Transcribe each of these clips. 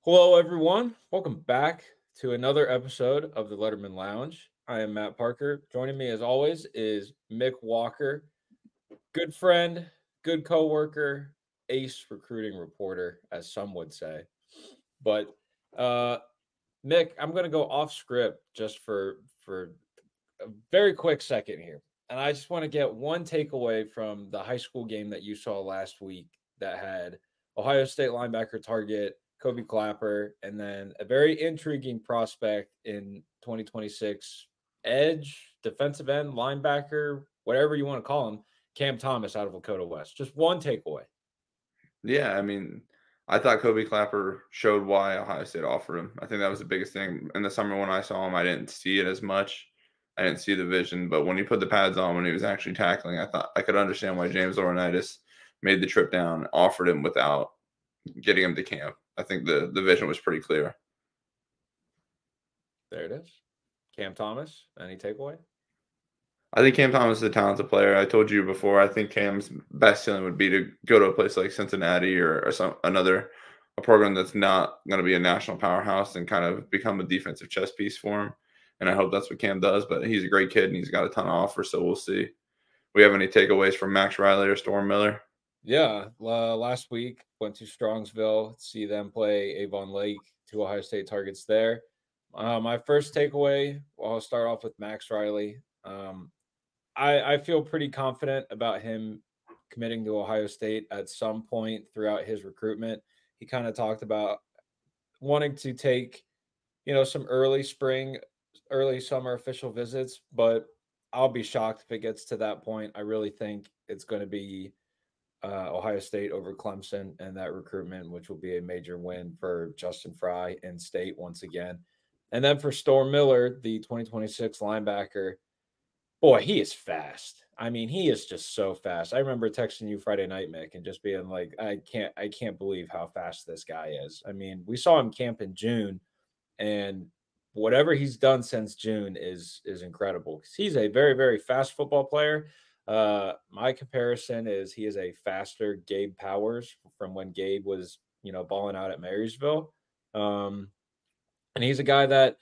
Hello, everyone. Welcome back to another episode of the Letterman Lounge. I am Matt Parker. Joining me, as always, is Mick Walker, good friend, good coworker, ace recruiting reporter, as some would say. But uh, Mick, I'm going to go off script just for a very quick second here, and I just want to get one takeaway from the high school game that you saw last week that had Ohio State linebacker target Kobe Clapper, and then a very intriguing prospect in 2026 edge, defensive end, linebacker, whatever you want to call him, Cam Thomas out of Lakota West. Just one takeaway. Yeah, I mean, I thought Kobe Clapper showed why Ohio State offered him. I think that was the biggest thing. In the summer when I saw him, I didn't see it as much. I didn't see the vision, but when he put the pads on, when he was actually tackling, I thought I could understand why James Laurinaitis made the trip down, offered him without getting him to camp. I think the vision was pretty clear. There it is. Cam Thomas, any takeaway? I think Cam Thomas is a talented player. I told you before. I think Cam's best ceiling would be to go to a place like Cincinnati or some another a program that's not going to be a national powerhouse and kind of become a defensive chess piece for him. And I hope that's what Cam does. But he's a great kid and he's got a ton of offers, so we'll see. We have any takeaways from Max Riley or Storm Miller? Yeah, last week went to Strongsville, see them play Avon Lake, two Ohio State targets there. My first takeaway, well, I'll start off with Max Riley. I feel pretty confident about him committing to Ohio State at some point throughout his recruitment. He kind of talked about wanting to take, some early spring, early summer official visits, but I'll be shocked if it gets to that point. I really think it's going to be Ohio State over Clemson and that recruitment, which will be a major win for Justin Fry and State once again. And then for Storm Miller, the 2026 linebacker, boy, he is fast. I mean, he is just so fast. I remember texting you Friday night, Mick, and just being like, I can't believe how fast this guy is. I mean, we saw him camp in June, and whatever he's done since June is incredible because he's a very, very fast football player. My comparison is he is a faster Gabe Powers from when Gabe was, balling out at Marysville. Um, and he's a guy that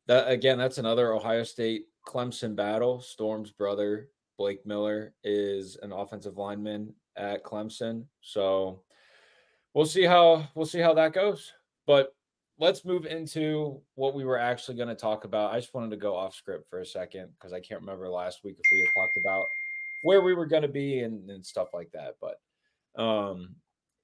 again, that's another Ohio State Clemson battle. Storm's brother, Blake Miller, is an offensive lineman at Clemson. So we'll see how that goes. But let's move into what we were actually going to talk about. I just wanted to go off script for a second because I can't remember last week if we had talked about where we were going to be and stuff like that. But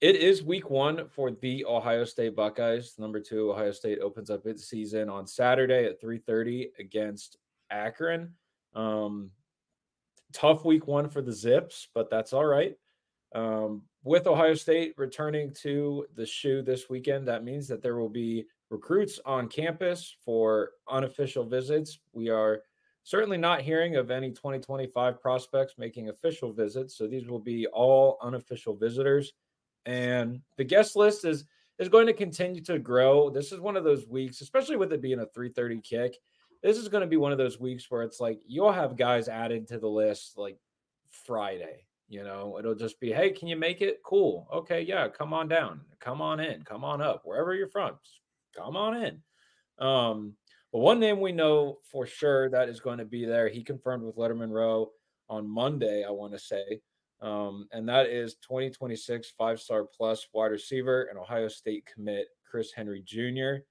it is week one for the Ohio State Buckeyes. Number two, Ohio State opens up its season on Saturday at 3:30 against Akron. Um, Tough week one for the Zips, but that's all right. With Ohio State returning to the shoe this weekend, that means that there will be recruits on campus for unofficial visits. We are certainly not hearing of any 2025 prospects making official visits, so these will be all unofficial visitors. And the guest list is going to continue to grow. This is one of those weeks, especially with it being a 3:30 kick. This is going to be one of those weeks where it's like you'll have guys added to the list like Friday. It'll just be, hey, can you make it? Cool. Okay, yeah, come on down, come on in, come on up, wherever you're from, just come on in. But one name we know for sure that is going to be there. He confirmed with Lettermen Row on Monday, I want to say, and that is 2026 5-star plus wide receiver and Ohio State commit Chris Henry Jr.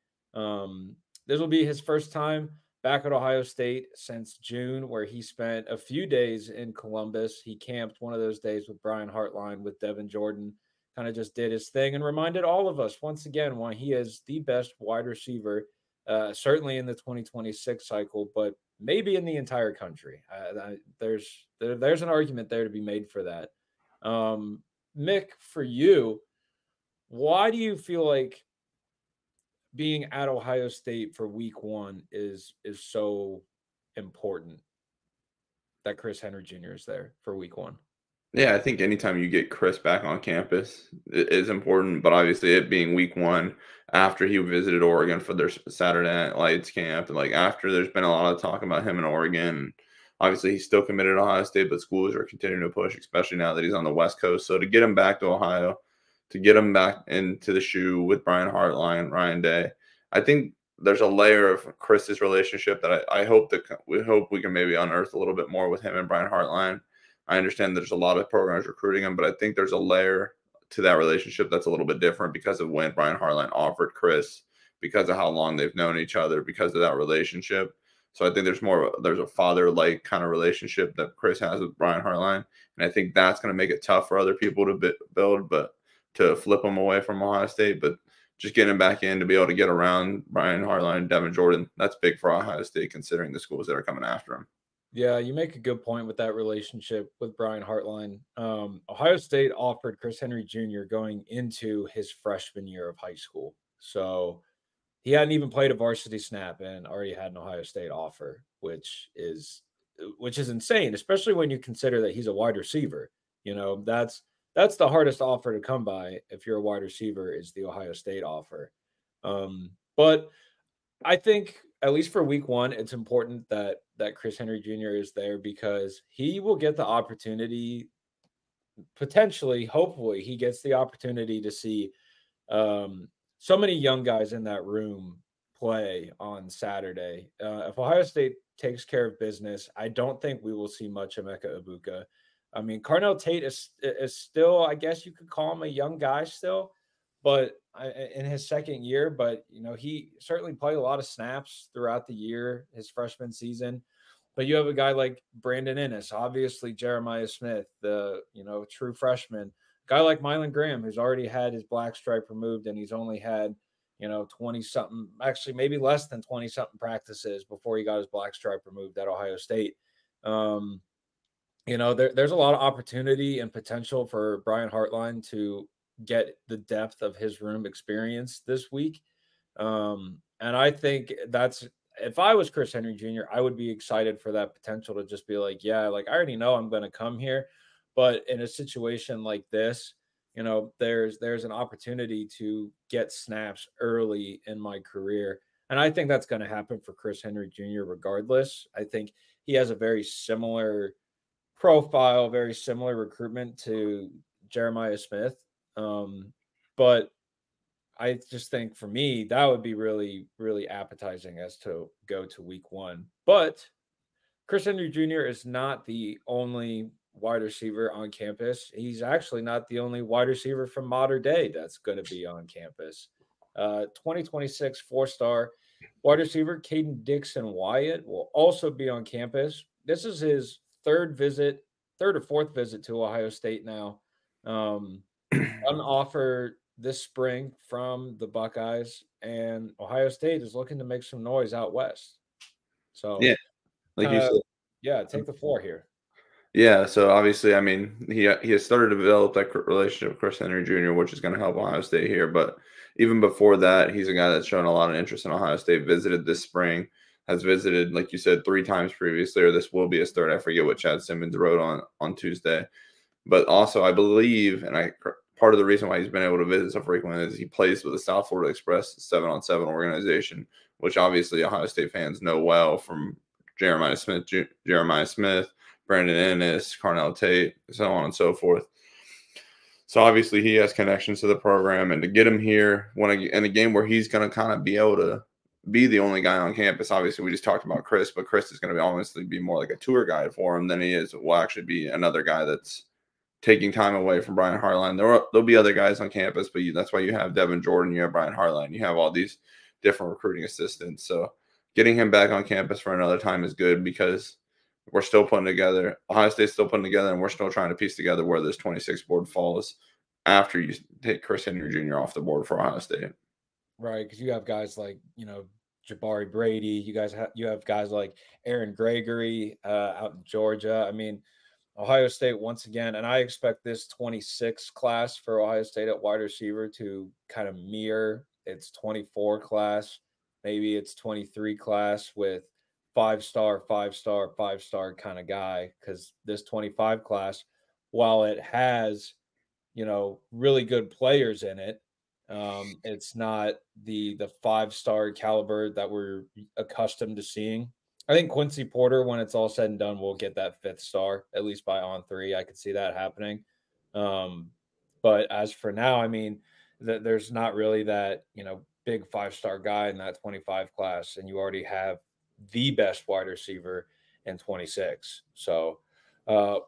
This will be his first time back at Ohio State since June, where he spent a few days in Columbus. He camped one of those days with Brian Hartline, with Devin Jordan, kind of just did his thing and reminded all of us once again why he is the best wide receiver, certainly in the 2026 cycle, but maybe in the entire country. There's an argument there to be made for that. Mick, for you, why do you feel like being at Ohio State for week one is so important that Chris Henry Jr. is there for week one? Yeah, I think anytime you get Chris back on campus is important, but obviously it being week one after he visited Oregon for their Saturday Night Lights camp, and like after there's been a lot of talk about him in Oregon. Obviously, he's still committed to Ohio State, but schools are continuing to push, especially now that he's on the West Coast. So to get him back to Ohio to get him back into the shoe with Brian Hartline, Ryan Day. I think there's a layer of Chris's relationship that I hope that we can maybe unearth a little bit more with him and Brian Hartline. I understand there's a lot of programs recruiting him, but I think there's a layer to that relationship that's a little bit different because of when Brian Hartline offered Chris, because of how long they've known each other, because of that relationship. So I think there's a father-like kind of relationship that Chris has with Brian Hartline, and I think that's going to make it tough for other people to build, but to flip him away from Ohio State. But just getting him back in to be able to get around Brian Hartline and Devin Jordan, that's big for Ohio State considering the schools that are coming after him. Yeah, you make a good point with that relationship with Brian Hartline. Ohio State offered Chris Henry Jr. going into his freshman year of high school. So he hadn't even played a varsity snap and already had an Ohio State offer, which is insane, especially when you consider that he's a wide receiver. That's the hardest offer to come by if you're a wide receiver is the Ohio State offer. But I think at least for week one, it's important that Chris Henry Jr. is there because he will get the opportunity, potentially, hopefully, he gets the opportunity to see so many young guys in that room play on Saturday. If Ohio State takes care of business, I don't think we will see much of Emeka Ibuka. I mean, Carnell Tate is still, I guess you could call him a young guy still, but in his second year. But he certainly played a lot of snaps throughout the year, his freshman season. But you have a guy like Brandon Ennis, obviously Jeremiah Smith, the true freshman. Guy like Mylan Graham, who's already had his black stripe removed, and he's only had 20 something, actually maybe less than 20 something practices before he got his black stripe removed at Ohio State. There's a lot of opportunity and potential for Brian Hartline to get the depth of his room experience this week. And I think if I was Chris Henry Jr., I would be excited for that potential to just be like, yeah, like I already know I'm going to come here. But in a situation like this, there's an opportunity to get snaps early in my career. And I think that's going to happen for Chris Henry Jr. regardless. I think he has a very similar profile, very similar recruitment to Jeremiah Smith. But I just think for me, that would be really, really appetizing as to go to week one. But Chris Henry Jr. is not the only wide receiver on campus. He's actually not the only wide receiver from modern day that's going to be on campus. 2026 four-star wide receiver Kaden Dixon Wyatt will also be on campus. This is his third or fourth visit to Ohio State now. On offer this spring from the Buckeyes, and Ohio State is looking to make some noise out west. So, yeah, like you said, take the floor here. Yeah, so obviously, I mean, he has started to develop that relationship with Chris Henry Jr., which is going to help Ohio State here. But even before that, he's a guy that's shown a lot of interest in Ohio State. Visited this spring, has visited, like you said, 3 times previously, or this will be his third. I forget what Chad Simmons wrote on Tuesday. But also, I believe, and part of the reason why he's been able to visit so frequently is he plays with the South Florida Express 7-on-7 organization, which obviously Ohio State fans know well from Jeremiah Smith, Brandon Ennis, Carnell Tate, so on and so forth. So obviously he has connections to the program, and to get him here in a game where he's going to kind of be able to be the only guy on campus. Obviously, we just talked about Chris, but Chris is going to honestly be more like a tour guide for him than he will actually be another guy that's taking time away from Brian Hartline. There'll be other guys on campus, but that's why you have Devin Jordan, you have Brian Hartline, you have all these different recruiting assistants. So getting him back on campus for another time is good because we're still putting together, Ohio State's still putting together, and we're still trying to piece together where this 26 board falls after you take Chris Henry Jr. off the board for Ohio State. Right, because you have guys like, Jabari Brady. You have guys like Aaron Gregory out in Georgia. I mean, Ohio State once again, and I expect this 26 class for Ohio State at wide receiver to kind of mirror its 24 class, maybe its 23 class with 5-star kind of guy. Because this 25 class, while it has, really good players in it, it's not the 5-star caliber that we're accustomed to seeing. I think Quincy Porter, when it's all said and done, will get that 5th star, at least by On3. I could see that happening. But as for now, I mean, there's not really that, big 5-star guy in that 25 class, and you already have the best wide receiver in 26. So,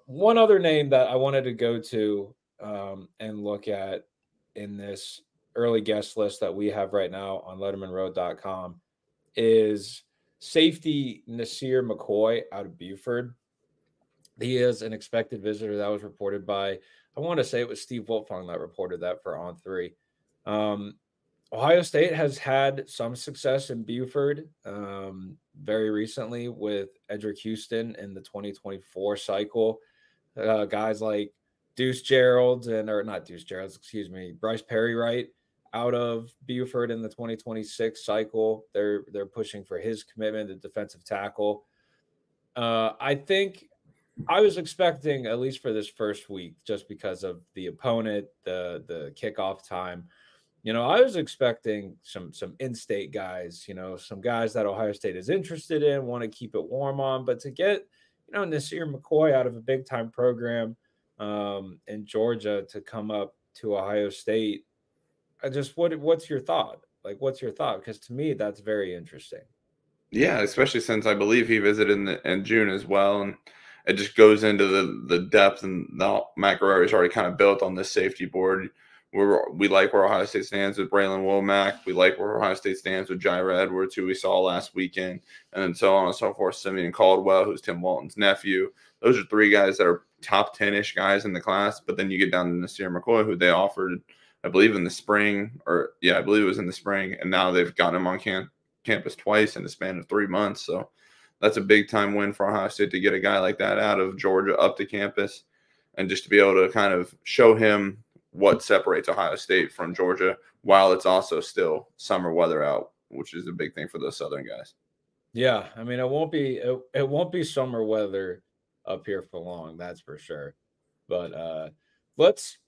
one other name that I wanted to go to and look at in this early guest list that we have right now on lettermenrow.com is safety Nasir McCoy out of Buford. He is an expected visitor. That was reported by, I want to say it was Steve Wiltfong that reported that for On Three. Ohio State has had some success in Buford very recently with Edric Houston in the 2024 cycle. Guys like Deuce Gerald or not Deuce Gerald, excuse me, Bryce Perry Wright out of Buford in the 2026 cycle. They're pushing for his commitment to defensive tackle. I think I was expecting, at least for this first week, just because of the opponent, the kickoff time, I was expecting some in-state guys, some guys that Ohio State is interested in, want to keep it warm on, but to get, Nasir McCoy out of a big-time program in Georgia to come up to Ohio State, what's your thought? Like, what's your thought? Because to me, that's very interesting. Yeah, especially since I believe he visited in June as well, and it just goes into the depth and the macro is already kind of built on this safety board. We like where Ohio State stands with Braylon Womack. We like where Ohio State stands with Jair Edwards, who we saw last weekend, and then so on and so forth. Simeon Caldwell, who's Tim Walton's nephew. Those are three guys that are top 10-ish guys in the class. But then you get down to Nasir McCoy, who they offered, I believe, in the spring, I believe it was in the spring, and now they've gotten him on campus twice in the span of 3 months. So that's a big time win for Ohio State to get a guy like that out of Georgia up to campus, and just to be able to kind of show him what separates Ohio State from Georgia while it's also still summer weather out, which is a big thing for those Southern guys. Yeah, I mean, it won't be summer weather up here for long, that's for sure. But let's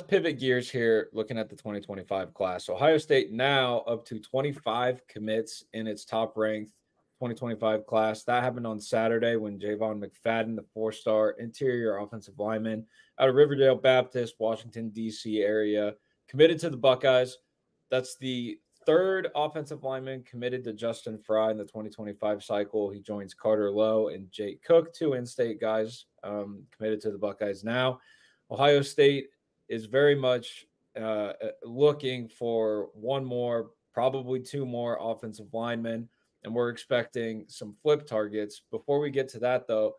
pivot gears here, looking at the 2025 class. Ohio State now up to 25 commits in its top-ranked 2025 class. That happened on Saturday when Javon McFadden, the 4-star interior offensive lineman out of Riverdale Baptist, Washington, D.C. area, committed to the Buckeyes. That's the third offensive lineman committed to Justin Fry in the 2025 cycle. He joins Carter Lowe and Jake Cook, two in-state guys committed to the Buckeyes now. Ohio State is very much looking for one more, probably two more offensive linemen, and we're expecting some flip targets. Before we get to that, though,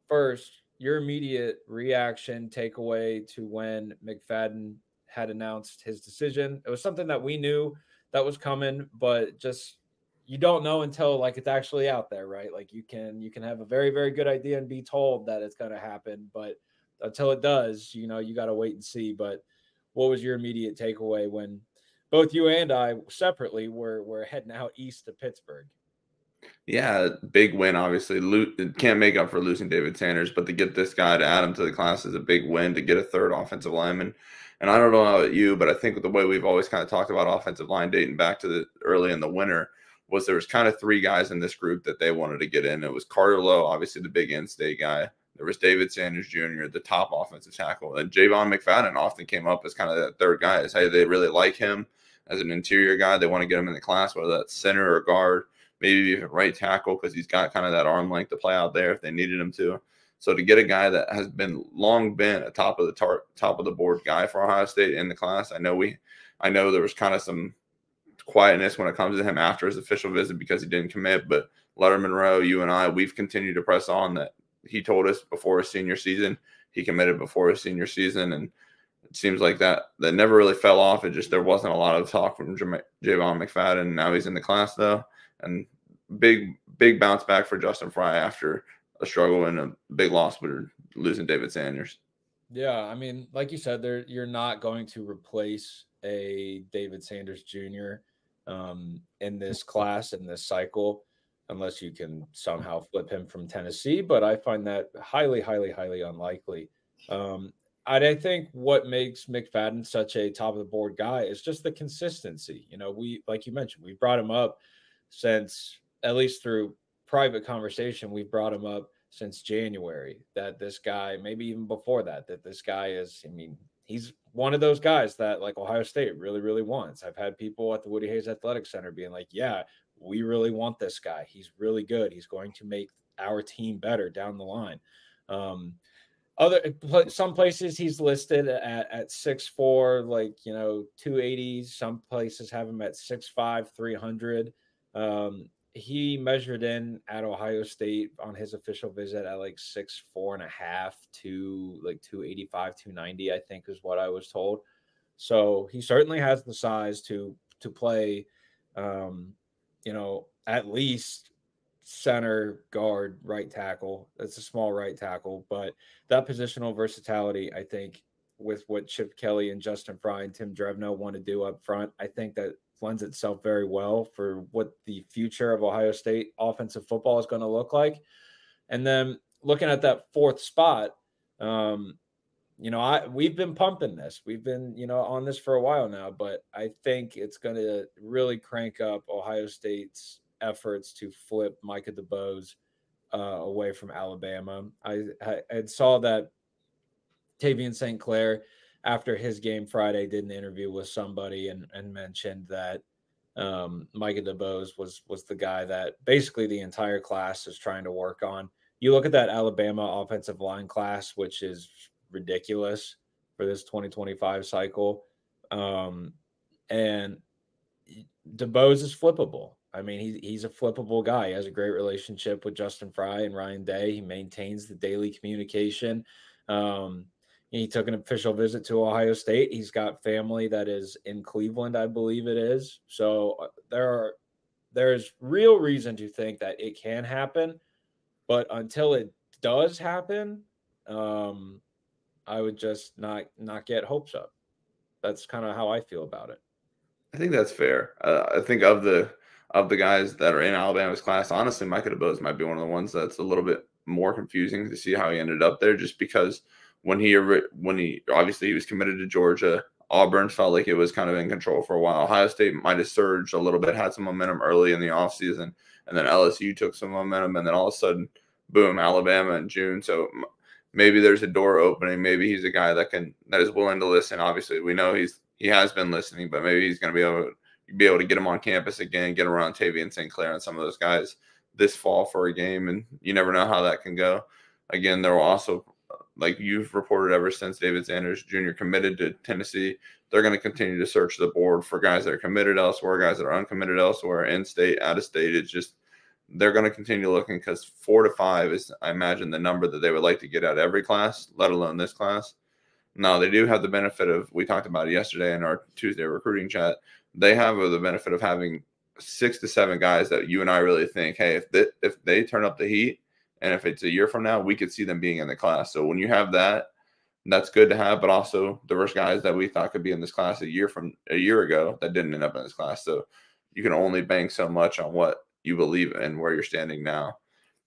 first, your immediate reaction, takeaway to when McFadden had announced his decision. It was something that we knew that was coming, but just you don't know until like it's actually out there, right? Like you can have a very, very good idea and be told that it's going to happen, but until it does, you got to wait and see. But what was your immediate takeaway when both you and I separately were heading out east to Pittsburgh? Yeah, big win, obviously. Can't make up for losing David Sanders, but to get this guy to add him to the class is a big win, to get a third offensive lineman. And I don't know about you, but I think with the way we've always kind of talked about offensive line dating back to the early in the winter was there was kind of three guys in this group that they wanted to get in. It was Carter Lowe, obviously the big in-state guy. There was David Sanders Jr., the top offensive tackle. And Javon McFadden often came up as kind of that third guy. Hey, they really like him as an interior guy. They want to get him in the class, whether that's center or guard, maybe even right tackle, because he's got kind of that arm length to play out there if they needed him to. So to get a guy that has long been a top of the board guy for Ohio State in the class, I know there was kind of some quietness when it comes to him after his official visit because he didn't commit. But Lettermen Row, you and I, we've continued to press on that he told us before his senior season. He committed before his senior season, and it seems like that never really fell off. It just there wasn't a lot of talk from Javon McFadden. Now he's in the class though, and big bounce back for Justin Fry after a struggle and a big loss with losing David Sanders. Yeah, I mean, like you said, you're not going to replace a David Sanders Jr. In this class, in this cycle, unless you can somehow flip him from Tennessee. But I find that highly, highly, highly unlikely. I think what makes McFadden such a top of the board guy is just the consistency. We, like you mentioned, we brought him up since, at least through private conversation, we've brought him up since January, that this guy, maybe even before that this guy is, he's one of those guys that like Ohio State really, really wants. I've had people at the Woody Hayes Athletic Center being like, yeah, we really want this guy. He's really good. He's going to make our team better down the line. Some places he's listed at 6'4", like, 280. Some places have him at 6'5", 300. He measured in at Ohio State on his official visit at like 6'4.5" to like 285, 290, I think is what I was told. So he certainly has the size to play, at least center, guard, right tackle. It's a small right tackle, but that positional versatility, I think, with what Chip Kelly and Justin Fry and Tim Drevno want to do up front, I think that lends itself very well for what the future of Ohio State offensive football is going to look like. And then looking at that fourth spot, we've been pumping this. We've been, on this for a while now, but I think it's going to really crank up Ohio State's efforts to flip Micah Theose away from Alabama. I saw that Tavian St. Clair, after his game Friday, did an interview with somebody and mentioned that Micah Theose was the guy that basically the entire class is trying to work on. You look at that Alabama offensive line class, which is ridiculous for this 2025 cycle. And Theose is flippable. I mean, he's a flippable guy. He has a great relationship with Justin Fry and Ryan Day. He maintains the daily communication. He took an official visit to Ohio State. He's got family that is in Cleveland, I believe it is. So there's real reason to think that it can happen. But until it does happen, I would just not get hopes up. That's kind of how I feel about it. I think that's fair. I think of the guys that are in Alabama's class, honestly, Micah Theose might be one of the ones that's a little bit more confusing to see how he ended up there, just because when he obviously he was committed to Georgia, Auburn felt like it was kind of in control for a while. Ohio State might have surged a little bit, had some momentum early in the offseason, and then LSU took some momentum, and then all of a sudden, boom, Alabama in June. So maybe there's a door opening. Maybe he's a guy that is willing to listen. Obviously, we know he has been listening, but maybe he's going to be able to get him on campus again, get around Tavian St. Clair and some of those guys this fall for a game, and you never know how that can go. Again, there will also, like you've reported ever since David Sanders Jr. committed to Tennessee, they're going to continue to search the board for guys that are committed elsewhere, guys that are uncommitted elsewhere, in-state, out-of-state. It's just they're going to continue looking because 4 to 5 is, I imagine, the number that they would like to get out of every class, let alone this class. Now, they do have the benefit of, we talked about it yesterday in our Tuesday recruiting chat, they have the benefit of having 6 to 7 guys that you and I really think, hey, if they turn up the heat, and if it's a year from now, we could see them being in the class. So when you have that, that's good to have, but also diverse guys that we thought could be in this class a year ago that didn't end up in this class. So you can only bank so much on what you believe in where you're standing now.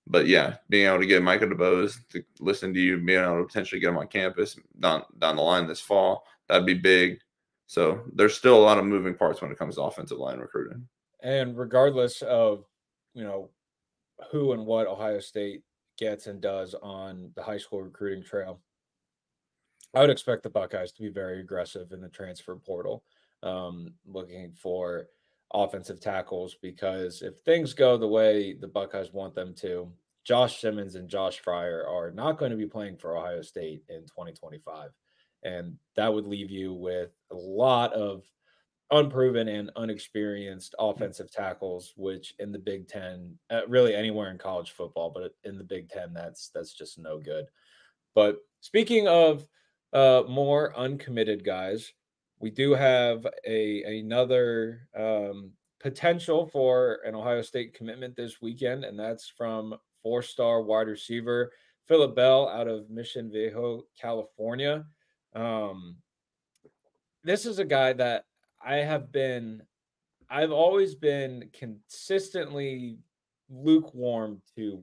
But yeah, being able to get Micah Theose to listen to you, being able to potentially get him on campus down the line this fall, that'd be big. So there's still a lot of moving parts when it comes to offensive line recruiting. And regardless of, who and what Ohio State gets and does on the high school recruiting trail, I would expect the Buckeyes to be very aggressive in the transfer portal, looking for offensive tackles, because if things go the way the Buckeyes want them to, Josh Simmons and Josh Fryer are not going to be playing for Ohio State in 2025. And that would leave you with a lot of unproven and unexperienced offensive tackles, which in the Big Ten, really anywhere in college football, but in the Big Ten, that's just no good. But speaking of more uncommitted guys, we do have another potential for an Ohio State commitment this weekend, and that's from 4-star wide receiver Phillip Bell out of Mission Viejo, California. This is a guy that I've always been consistently lukewarm to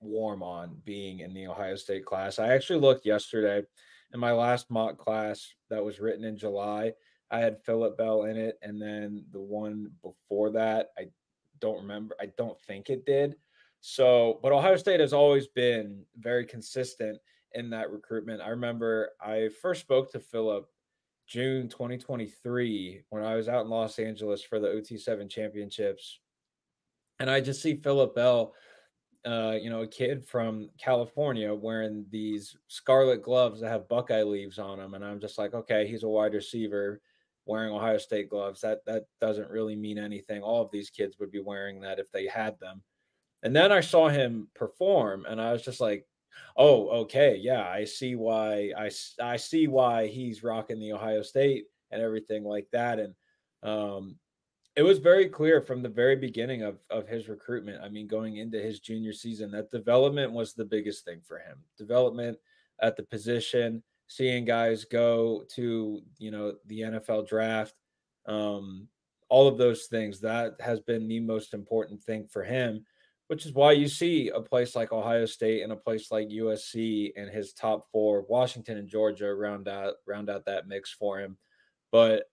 warm on being in the Ohio State class. I actually looked yesterday in my last mock class that was written in July. I had Phillip Bell in it, and then the one before that, I don't remember. I don't think it did. So, but Ohio State has always been very consistent in that recruitment. I remember I first spoke to Phillip June 2023 when I was out in Los Angeles for the OT7 championships. And I just see Phillip Bell, a kid from California wearing these scarlet gloves that have Buckeye leaves on them. And I'm just like, okay, he's a wide receiver wearing Ohio State gloves. That doesn't really mean anything. All of these kids would be wearing that if they had them. And then I saw him perform, and I was just like, "Oh, okay, yeah, I see why he's rocking the Ohio State and everything like that." And um, it was very clear from the very beginning of his recruitment. I mean, going into his junior season, that development was the biggest thing for him. Development at the position, seeing guys go to the NFL draft, all of those things. That has been the most important thing for him, which is why you see a place like Ohio State and a place like USC and his top four, Washington and Georgia, round out that mix for him. But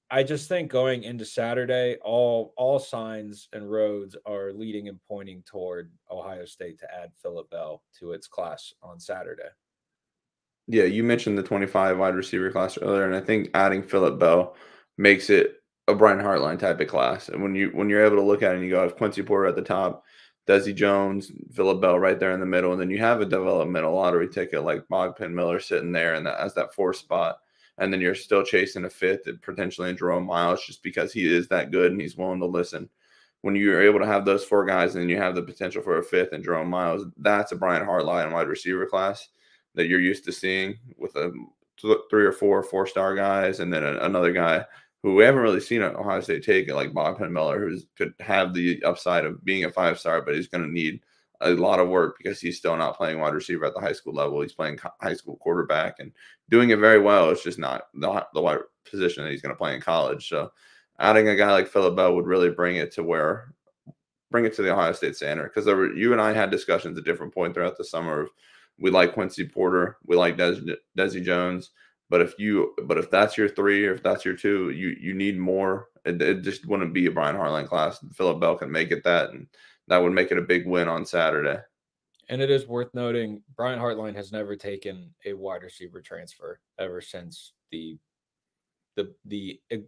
I just think going into Saturday, all signs and roads are leading and pointing toward Ohio State to add Phillip Bell to its class on Saturday. Yeah, you mentioned the 25 wide receiver class earlier, and I think adding Phillip Bell makes it a Brian Hartline type of class. And when you're able to look at it and you go, have Quincy Porter at the top, Desi Jones, Phillip Bell right there in the middle, and then you have a developmental lottery ticket like Bogpen Miller sitting there and as that fourth spot, and then you're still chasing a fifth and potentially in Jerome Miles just because he is that good and he's willing to listen. When you're able to have those four guys and then you have the potential for a fifth and Jerome Miles, that's a Brian Hartline wide receiver class that you're used to seeing with a 3 or 4 4-star guys, and then another guy who we haven't really seen at Ohio State take it, like Bogpen Miller, who could have the upside of being a 5-star, but he's going to need a lot of work because he's still not playing wide receiver at the high school level. He's playing high school quarterback and doing it very well. It's just not the wide position that he's going to play in college. So adding a guy like Phillip Bell would really bring it to the Ohio State standard, because you and I had discussions at different points throughout the summer of we like Quincy Porter, we like Desi Jones, but if that's your 3 or if that's your 2, you need more. It just wouldn't be a Brian Hartline class. Phillip Bell can make it that, and that would make it a big win on Saturday. And it is worth noting, Brian Hartline has never taken a wide receiver transfer ever since the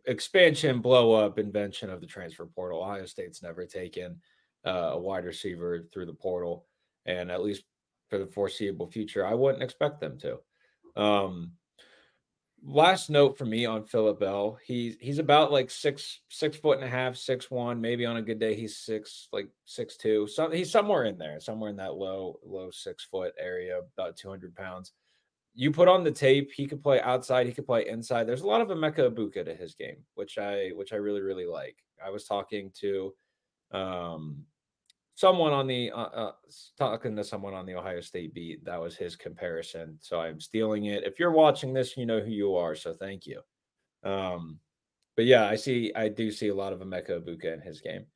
expansion, blow up, invention of the transfer portal. Ohio State's never taken a wide receiver through the portal, and at least for the foreseeable future, I wouldn't expect them to. Last note for me on Phillip Bell, he's about like 6'6.5", 6'1", maybe on a good day he's 6'2". So he's somewhere in there, somewhere in that low 6 foot area, about 200 pounds. You put on the tape, he could play outside, he could play inside. There's a lot of Emeka Egbuka to his game, which I really, really like. I was talking to someone on the talking to someone on the Ohio State beat. That was his comparison. So I'm stealing it. If you're watching this, you know who you are. So thank you. But yeah, I do see a lot of Emeka Egbuka in his game.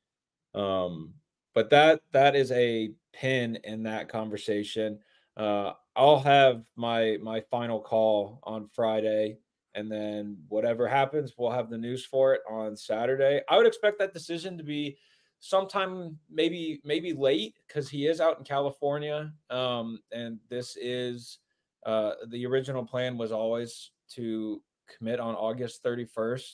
But that is a pin in that conversation. I'll have my final call on Friday, and then whatever happens, we'll have the news for it on Saturday. I would expect that decision to be sometime maybe late, because he is out in California. And this is the original plan was always to commit on August 31st.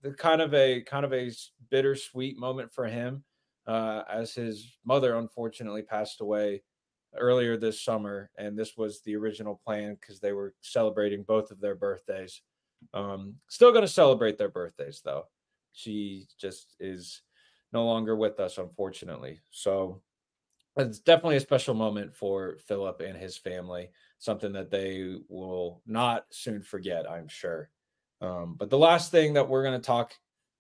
The kind of a bittersweet moment for him, as his mother unfortunately passed away earlier this summer, and this was the original plan because they were celebrating both of their birthdays. Still going to celebrate their birthdays though. She just is no longer with us, unfortunately. So it's definitely a special moment for Phillip and his family, something that they will not soon forget, I'm sure. But the last thing that we're going to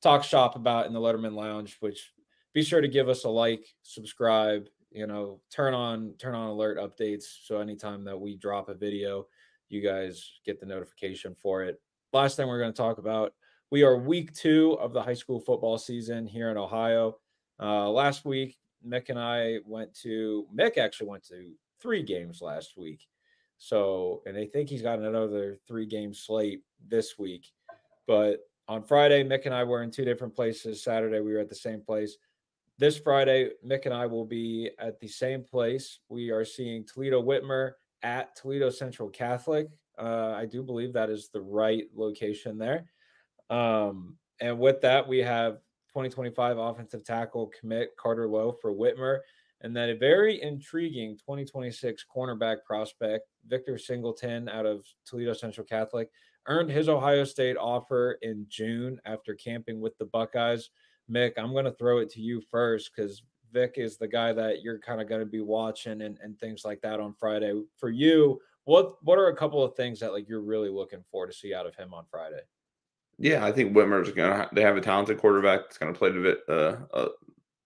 talk shop about in the Letterman Lounge, which be sure to give us a like, subscribe, turn on alert updates. So anytime that we drop a video, you guys get the notification for it. Last thing we're going to talk about, we are week 2 of the high school football season here in Ohio. Last week, Mick actually went to 3 games last week. So, and I think he's got another 3-game slate this week. But on Friday, Mick and I were in 2 different places. Saturday, we were at the same place. This Friday, Mick and I will be at the same place. We are seeing Toledo Whitmer at Toledo Central Catholic. I do believe that is the right location there. And with that, we have 2025 offensive tackle commit Carter Lowe for Whitmer. And then a very intriguing 2026 cornerback prospect, Victor Singleton out of Toledo Central Catholic, earned his Ohio State offer in June after camping with the Buckeyes. Mick, I'm going to throw it to you first because Vic is the guy that you're kind of going to be watching and things like that on Friday. For you, what are a couple of things that like you're really looking for to see out of him on Friday? Yeah, I think Whitmer's they have a talented quarterback that's going to play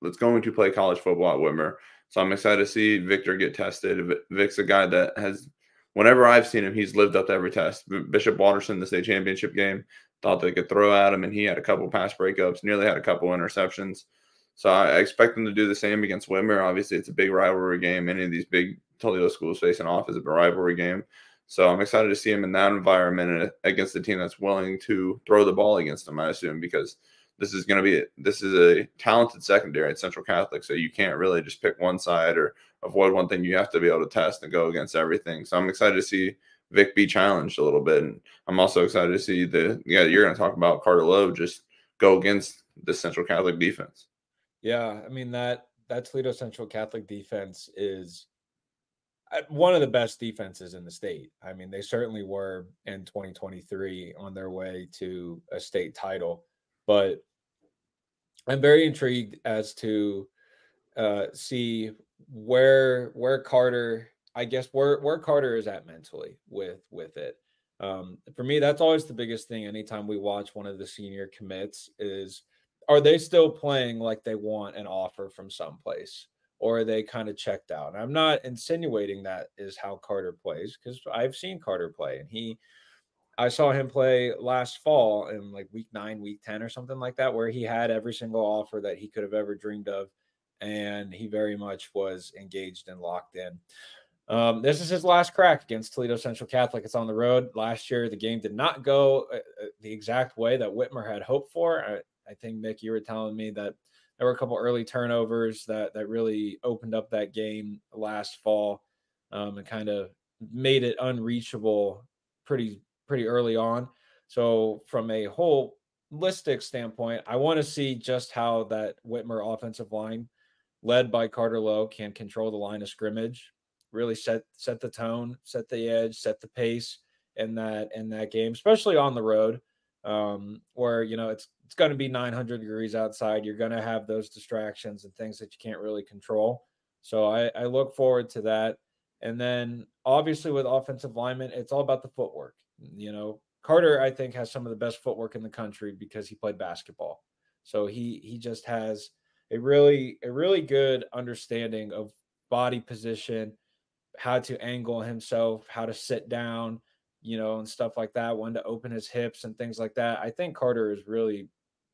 that's going to play college football at Whitmer. So I'm excited to see Victor get tested. Vic's a guy that has, whenever I've seen him, he's lived up to every test. Bishop Watterson, the state championship game, thought they could throw at him, and he had a couple pass breakups, nearly had a couple interceptions. So I expect him to do the same against Whitmer. Obviously, it's a big rivalry game. Any of these big Toledo schools facing off is a rivalry game. So I'm excited to see him in that environment and against a team that's willing to throw the ball against him, I assume, because this is a talented secondary at Central Catholic. So you can't really just pick one side or avoid one thing. You have to be able to test and go against everything. So I'm excited to see Vic be challenged a little bit. And I'm also excited to see you're going to talk about Carter Lowe just go against the Central Catholic defense. Yeah, I mean that Toledo Central Catholic defense is one of the best defenses in the state. I mean, they certainly were in 2023 on their way to a state title, but I'm very intrigued as to see where Carter, I guess where Carter is at mentally with it. For me, that's always the biggest thing. Anytime we watch one of the senior commits, is are they still playing like they want an offer from someplace, or are they kind of checked out? And I'm not insinuating that is how Carter plays because I've seen Carter play, and I saw him play last fall in like week 9, week 10 or something like that, where he had every single offer that he could have ever dreamed of. And he very much was engaged and locked in. This is his last crack against Toledo Central Catholic. It's on the road. Last year, the game did not go the exact way that Whitmer had hoped for. I think, Mick, you were telling me that there were a couple early turnovers that really opened up that game last fall and kind of made it unreachable pretty early on. So from a holistic standpoint, I want to see just how that Whitmer offensive line, led by Carter Lowe, can control the line of scrimmage, really set the tone, set the edge, set the pace in that game, especially on the road, where it's going to be 900 degrees outside. You're going to have those distractions and things that you can't really control. So I look forward to that. And then obviously with offensive linemen, it's all about the footwork. Carter, I think, has some of the best footwork in the country because he played basketball. So he just has a really good understanding of body position, how to angle himself, how to sit down, and stuff like that, when to open his hips and things like that. I think Carter is really,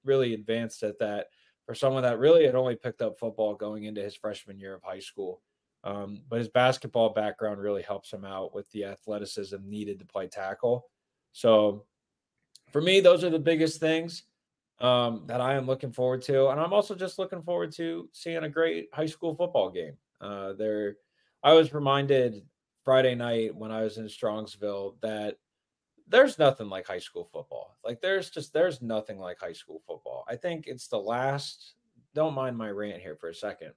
really advanced at that for someone that really had only picked up football going into his freshman year of high school. But his basketball background really helps him out with the athleticism needed to play tackle. So for me, those are the biggest things that I am looking forward to. And I'm also just looking forward to seeing a great high school football game. I was reminded Friday night when I was in Strongsville that there's nothing like high school football. Like there's nothing like high school football. I think it's the last, don't mind my rant here for a second,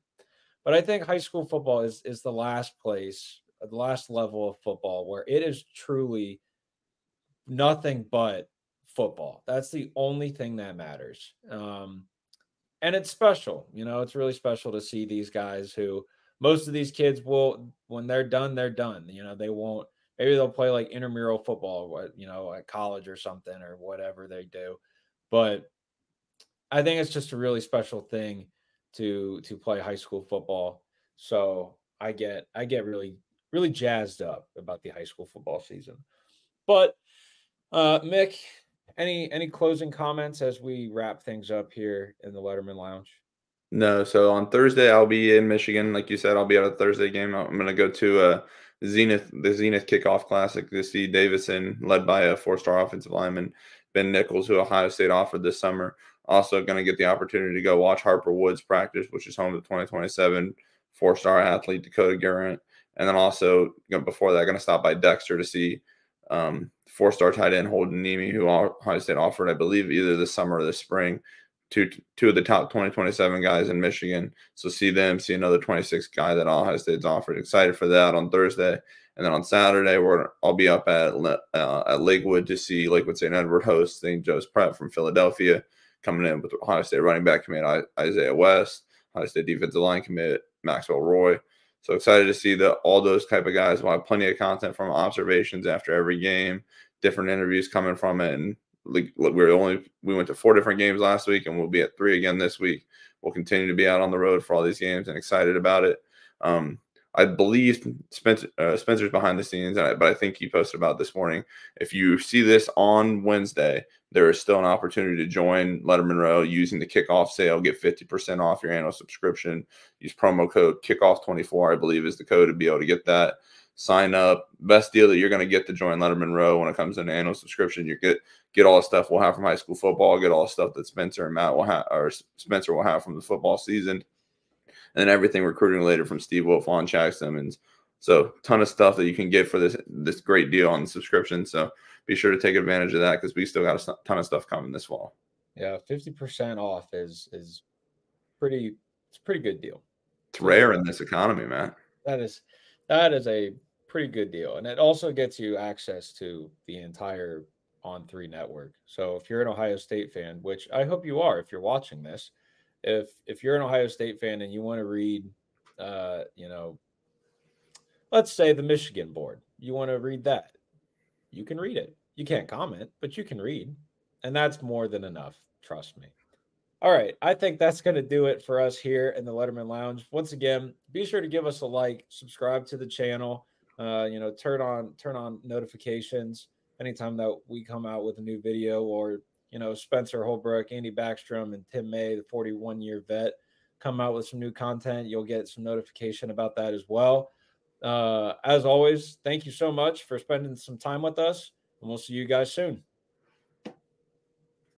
but I think high school football is the last place, the last level of football where it is truly nothing but football. That's the only thing that matters. And it's special. It's really special to see these guys who, most of these kids will, when they're done, they're done. They won't, maybe they'll play like intramural football, at college or something or whatever they do. But I think it's just a really special thing to play high school football. So I get really, really jazzed up about the high school football season. But Mick, any closing comments as we wrap things up here in the Letterman Lounge? No. So on Thursday, I'll be in Michigan. Like you said, I'll be at a Thursday game. I'm going to go to the Zenith Kickoff Classic to see Davison, led by a 4-star offensive lineman, Ben Nichols, who Ohio State offered this summer. Also going to get the opportunity to go watch Harper Woods practice, which is home to the 2027 4-star athlete Dakota Garrett. And then also, before that, going to stop by Dexter to see 4-star tight end Holden Nemi, who Ohio State offered, I believe, either this summer or this spring, two of the top 2027 guys in Michigan. So see them, see another 26 guy that Ohio State's offered. Excited for that on Thursday. And then on Saturday, I'll be up at Lakewood to see Lakewood St. Edward host St. Joe's Prep from Philadelphia, coming in with Ohio State running back commit Isaiah West, Ohio State defensive line commit Maxwell Roy. So excited to see all those type of guys. We'll have plenty of content from observations after every game, different interviews coming from it. And we went to 4 different games last week, and we'll be at 3 again this week. We'll continue to be out on the road for all these games and excited about it. I believe Spencer's behind the scenes, but I think he posted about this morning. If you see this on Wednesday, there is still an opportunity to join Lettermen Row using the kickoff sale. Get 50% off your annual subscription. Use promo code kickoff24, I believe, is the code to be able to get that. Sign up. Best deal that you're going to get to join Lettermen Row when it comes to an annual subscription. You get all the stuff we'll have from high school football. Get all the stuff that Spencer and Matt will have, or Spencer will have from the football season. And then everything recruiting related from Steve Wolf on Jack Simmons. So ton of stuff that you can get for this great deal on the subscription. So be sure to take advantage of that because we still got a ton of stuff coming this fall. Yeah, 50% off is pretty. It's a pretty good deal. It's rare in this economy, man. That is a pretty good deal, and it also gets you access to the entire On3 network. So if you're an Ohio State fan, which I hope you are, if you're watching this. If you're an Ohio State fan and you want to read, let's say the Michigan board, you want to read that, you can read it. You can't comment, but you can read. And that's more than enough. Trust me. All right. I think that's going to do it for us here in the Letterman Lounge. Once again, be sure to give us a like, subscribe to the channel, turn on notifications anytime that we come out with a new video, or Spencer Holbrook, Andy Backstrom, and Tim May, the 41-year vet, come out with some new content. You'll get some notification about that as well. As always, thank you so much for spending some time with us, and we'll see you guys soon.